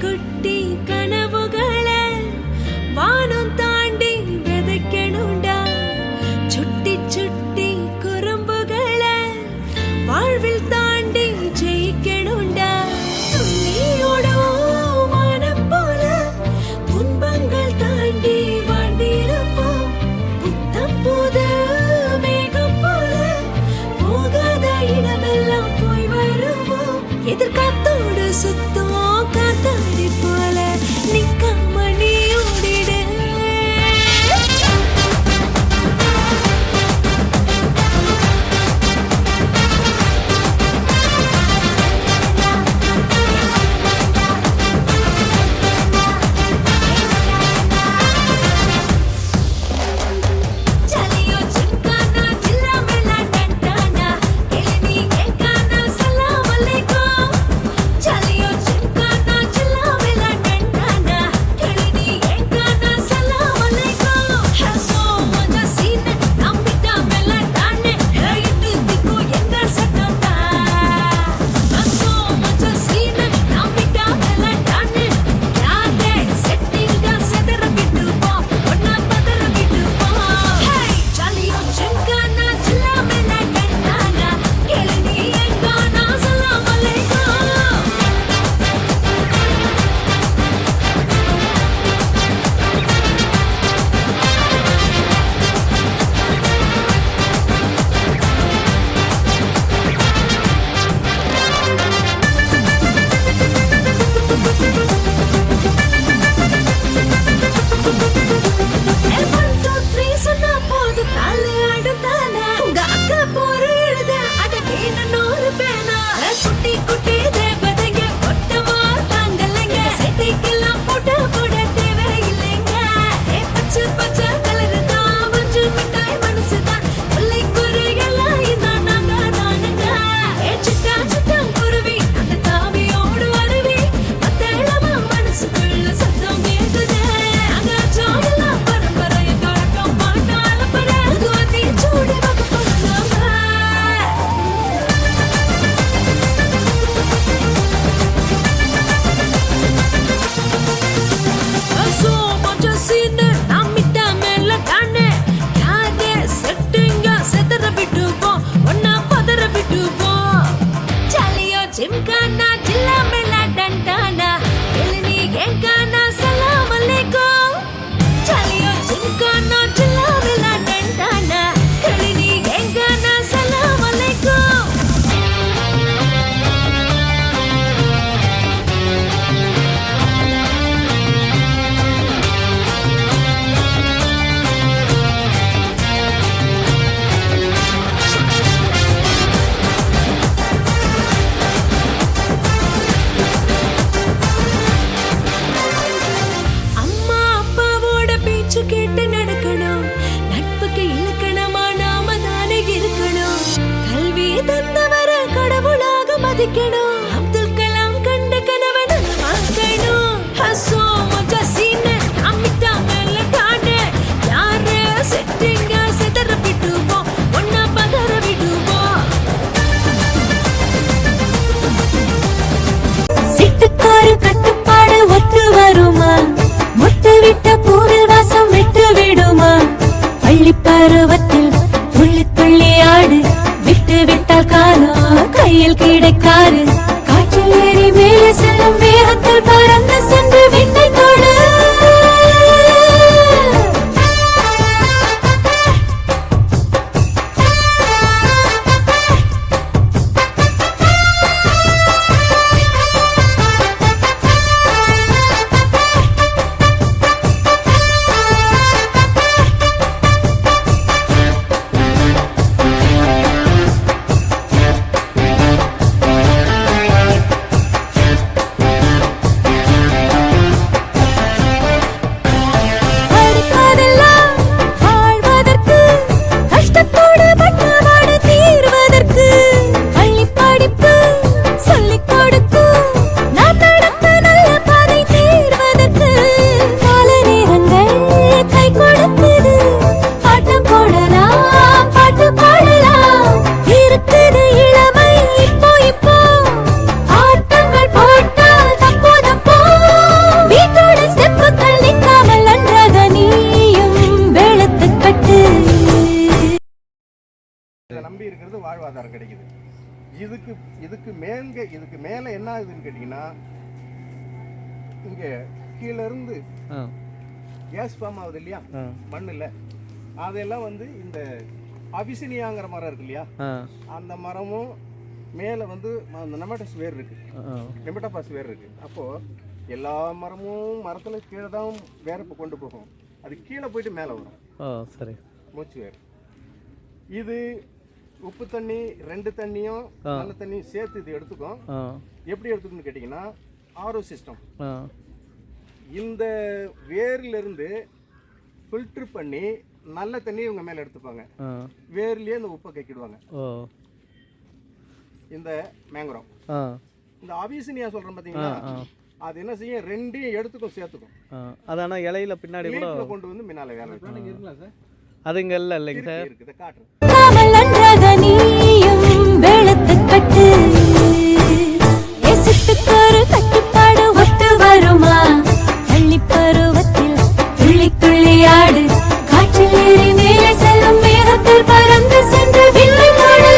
குட்டி கனவுகளை வானம் தாண்டி விதைக்கணுண்டா. சுட்டி சுட்டி குறும்புகளை வாழ்வில் தாண்டி ஜெயிக்கணுண்டா. துணியோட மனம் போல துன்பங்கள் தாண்டி வாழ்ந்திருப்போம். புத்தம் புது மேகம் போல போகாத இடமெல்லாம் போய் வருவோம். எதிர்காத்தோடு சுத்தம் காத்தாடி போல நிக்காம நீ ஓடிடு. Gymkhana jilla mela dantana elni enkana salam alaikum. Chaliyo gymkhana jilla mela dantana elni enkana salam alaikum. கேட்டு நடக்கணும். நட்புக்கு இலக்கணமா நாம தானே இருக்கணும். கல்வி தந்தவர கடவுளாக மதிக்கணும். அப்துல் கலாம் கண்ட கனவை நனவாக்கணும். ஹசோ மஜா சீனே அமிதா மேல டானே யாரே செட்டிங்க செதற விடுவோம். ஒன்னா பதற விடுவோம். சிட்டுக்காரு கட்டுப்பாடு ஒத்து வருமா? முட்டு விட்ட பூவில் வாசம் விட்டு விடுமா? பள்ளி பருவத்தில் துள்ளி துள்ளி ஆடு. விட்டு விட்டால் காலம் கையில் கிடைக்காது. கிடைக்குது. இதுக்கு மேலே என்ன ஆகுதுன்னு கேட்டிங்கன்னா, இங்கே கீழே இருந்து கேஸ் ஃபார்ம் ஆகுது இல்லையா மண்ணில், அதெல்லாம் வந்து இந்த அபிசினியாங்கிற மரம் இருக்கு இல்லையா, அந்த மரமும் மேலே வந்து அந்த நெமட்டஸ் வேர் இருக்கு, நெமட்டோபாஸ் வேர் இருக்கு. அப்போது எல்லா மரமும் மரத்தில் கீழே தான் வேரப்பை கொண்டு போகும், அது கீழே போயிட்டு மேலே வரும். சரி, மூச்சு வேர். இது உப்பு தண்ணி 2 தண்ணியும் நல்ல தண்ணியும் சேர்த்து இது எடுத்துக்கும். எப்படி எடுத்துக்கணும்னு கேட்டிங்கன்னா, ஆரோ சிஸ்டம் இந்த வேர்லேருந்து ஃபில்ட்ரு பண்ணி நல்ல தண்ணி இவங்க மேலே எடுத்துப்பாங்க, வேர்லேயே இந்த உப்பை கக்கிடுவாங்க. இந்த மேங்குரோவ், இந்த அபிசினியா சொல்கிறேன் பார்த்தீங்களா, அது என்ன செய்யும், 2யும் எடுத்துக்கும் சேர்த்துக்கும். அதான இலையில பின்னாடி கூட கொண்டு வந்து முன்னால வேலை இருக்குங்களா சார்? அது இங்கே இல்லைங்க சார், இருக்குது, காட்டுறேன். கட்டுப்பாடு ஒத்து வருமா? பள்ளி பருவத்தில் துள்ளி துள்ளியாடு, காற்றில் ஏறி மேலே செல்லும் மேகத்தில் பறந்து சென்று விண்ணை தொடு.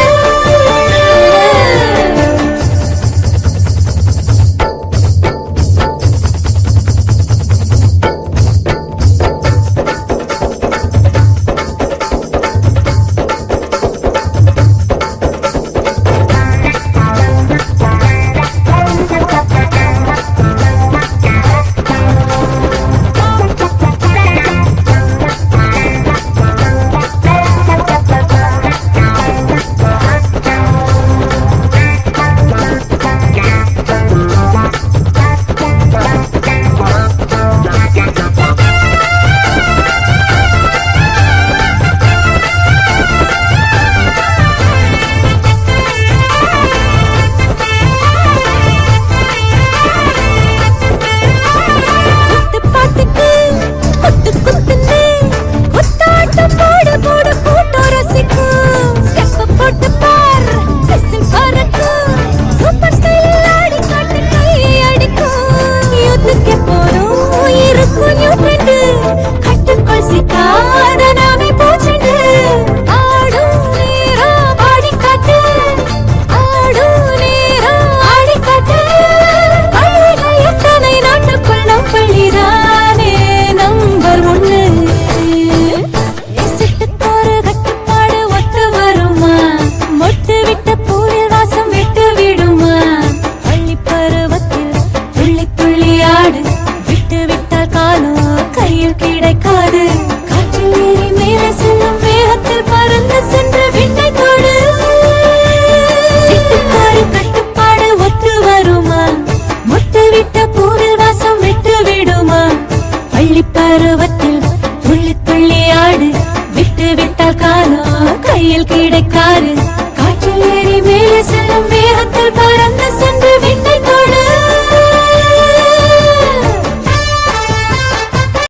பருவத்தில் துள்ளி துள்ளியாடு, விட்டு விட்டால் காலோ கையில் கிடைக்காது, காற்றில் ஏறி மேலே செல்லும்